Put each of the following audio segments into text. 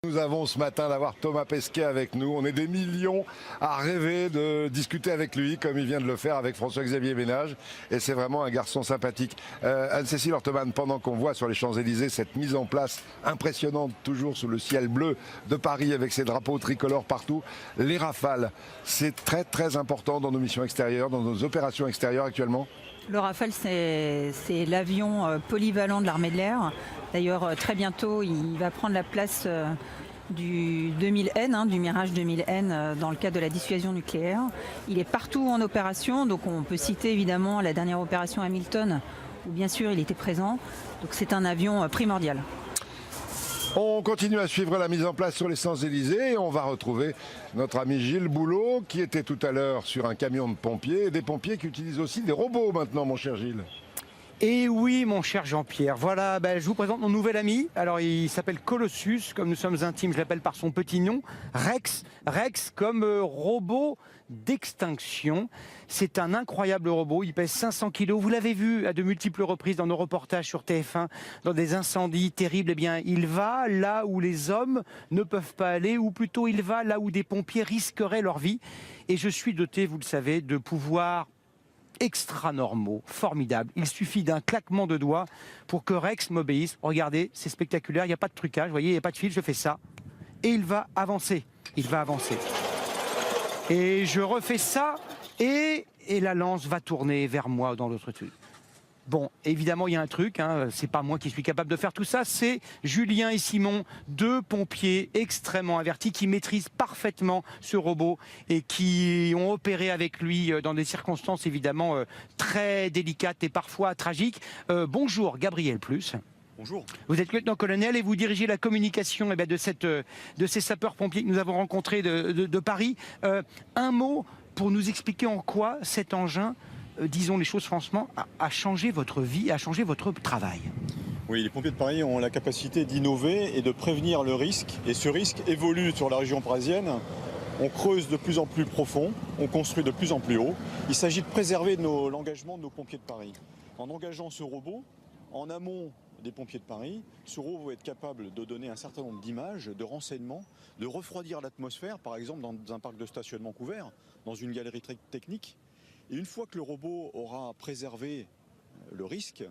Nous avons ce matin d'avoir Thomas Pesquet avec nous. On est des millions à rêver de discuter avec lui, comme il vient de le faire avec François-Xavier Ménage. Et c'est vraiment un garçon sympathique. Anne-Cécile Ortemann, pendant qu'on voit sur les Champs-Élysées cette mise en place impressionnante, toujours sous le ciel bleu de Paris, avec ses drapeaux tricolores partout, les Rafales, c'est très très important dans nos missions extérieures, dans nos opérations extérieures actuellement. Le Rafale, c'est l'avion polyvalent de l'armée de l'air. D'ailleurs, très bientôt, il va prendre la place du 2000N, du Mirage 2000N, dans le cadre de la dissuasion nucléaire. Il est partout en opération, donc on peut citer évidemment la dernière opération Hamilton, où bien sûr il était présent. Donc c'est un avion primordial. On continue à suivre la mise en place sur les Champs-Élysées et on va retrouver notre ami Gilles Boulot qui était tout à l'heure sur un camion de pompiers et des pompiers qui utilisent aussi des robots maintenant, mon cher Gilles. Et oui, mon cher Jean-Pierre, voilà, je vous présente mon nouvel ami. Alors, il s'appelle Colossus, comme nous sommes intimes, je l'appelle par son petit nom. Rex, Rex comme robot d'extinction. C'est un incroyable robot, il pèse 500 kilos. Vous l'avez vu à de multiples reprises dans nos reportages sur TF1, dans des incendies terribles. Eh bien, il va là où les hommes ne peuvent pas aller, ou plutôt il va là où des pompiers risqueraient leur vie. Et je suis doté, vous le savez, de pouvoirs extra-normaux, formidables. Il suffit d'un claquement de doigts pour que Rex m'obéisse. Regardez, c'est spectaculaire, il n'y a pas de trucage, vous voyez, il n'y a pas de fil, je fais ça. Et il va avancer, il va avancer. Et je refais ça, et la lance va tourner vers moi dans l'autre truc. Bon, évidemment, il y a un truc, c'est pas moi qui suis capable de faire tout ça, c'est Julien et Simon, deux pompiers extrêmement avertis qui maîtrisent parfaitement ce robot et qui ont opéré avec lui dans des circonstances évidemment très délicates et parfois tragiques. Bonjour, Gabriel Plus. Bonjour. Vous êtes lieutenant-colonel et vous dirigez la communication de ces sapeurs-pompiers que nous avons rencontrés de Paris. Un mot pour nous expliquer en quoi cet engin, disons les choses franchement, a changé votre vie, a changé votre travail. Oui, les pompiers de Paris ont la capacité d'innover et de prévenir le risque. Et ce risque évolue sur la région parisienne. On creuse de plus en plus profond, on construit de plus en plus haut. Il s'agit de préserver l'engagement de nos pompiers de Paris. En engageant ce robot, en amont des pompiers de Paris, ce robot va être capable de donner un certain nombre d'images, de renseignements, de refroidir l'atmosphère, par exemple dans un parc de stationnement couvert, dans une galerie technique. Et une fois que le robot aura préservé le risque,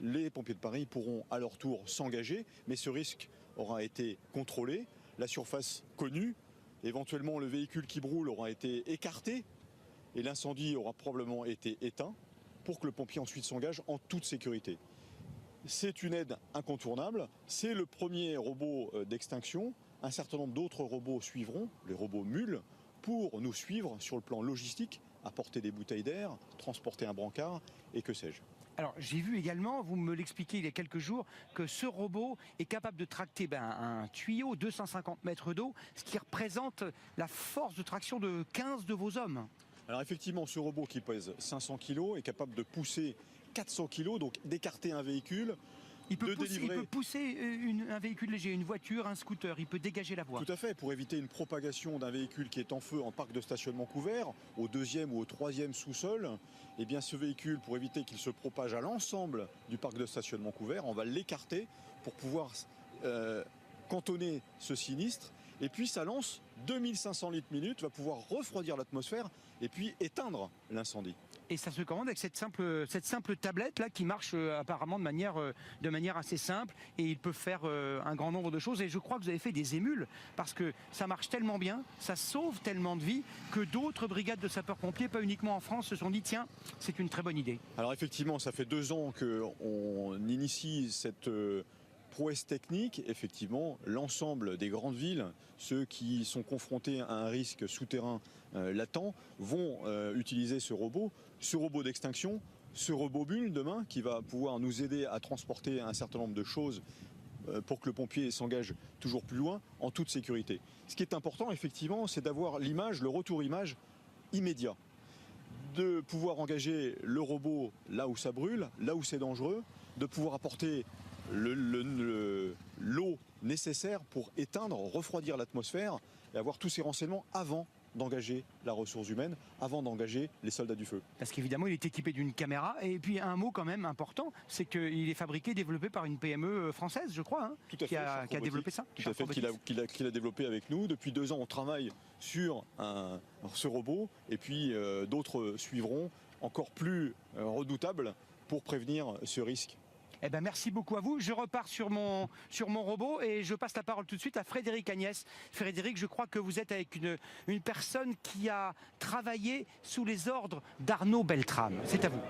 les pompiers de Paris pourront à leur tour s'engager, mais ce risque aura été contrôlé, la surface connue, éventuellement le véhicule qui brûle aura été écarté et l'incendie aura probablement été éteint pour que le pompier ensuite s'engage en toute sécurité. C'est une aide incontournable, c'est le premier robot d'extinction. Un certain nombre d'autres robots suivront, les robots mules, pour nous suivre sur le plan logistique, apporter des bouteilles d'air, transporter un brancard et que sais-je. Alors j'ai vu également, vous me l'expliquez il y a quelques jours, que ce robot est capable de tracter un tuyau 250 mètres d'eau, ce qui représente la force de traction de 15 de vos hommes. Alors effectivement, ce robot qui pèse 500 kg est capable de pousser 400 kg, donc d'écarter un véhicule. Il peut pousser un véhicule léger, une voiture, un scooter, il peut dégager la voie. Tout à fait, pour éviter une propagation d'un véhicule qui est en feu en parc de stationnement couvert, au deuxième ou au troisième sous-sol, eh bien ce véhicule, pour éviter qu'il se propage à l'ensemble du parc de stationnement couvert, on va l'écarter pour pouvoir cantonner ce sinistre. Et puis ça lance 2500 litres minute, va pouvoir refroidir l'atmosphère et puis éteindre l'incendie. Et ça se commande avec cette simple tablette là qui marche apparemment de manière assez simple, et il peut faire un grand nombre de choses. Et je crois que vous avez fait des émules parce que ça marche tellement bien, ça sauve tellement de vies que d'autres brigades de sapeurs-pompiers, pas uniquement en France, se sont dit tiens, c'est une très bonne idée. Alors effectivement, ça fait 2 ans qu'on initie cette prouesse technique. Effectivement, l'ensemble des grandes villes, ceux qui sont confrontés à un risque souterrain latent, vont utiliser ce robot d'extinction, ce robot bulle demain qui va pouvoir nous aider à transporter un certain nombre de choses pour que le pompier s'engage toujours plus loin en toute sécurité. Ce qui est important effectivement, c'est d'avoir l'image, le retour image immédiat, de pouvoir engager le robot là où ça brûle, là où c'est dangereux, de pouvoir apporter l'eau nécessaire pour éteindre, refroidir l'atmosphère et avoir tous ces renseignements avant d'engager la ressource humaine, avant d'engager les soldats du feu. Parce qu'évidemment, il est équipé d'une caméra. Et puis, un mot quand même important, c'est qu'il est fabriqué, développé par une PME française, je crois, hein, Tout à fait, qui a développé ça. Tout à fait, qu'il a développé avec nous. Depuis 2 ans, on travaille sur ce robot, et puis d'autres suivront, encore plus redoutables, pour prévenir ce risque. Eh ben, merci beaucoup à vous. Je repars sur mon robot et je passe la parole tout de suite à Frédéric Agnès. Frédéric, je crois que vous êtes avec une personne qui a travaillé sous les ordres d'Arnaud Beltrame. C'est à vous.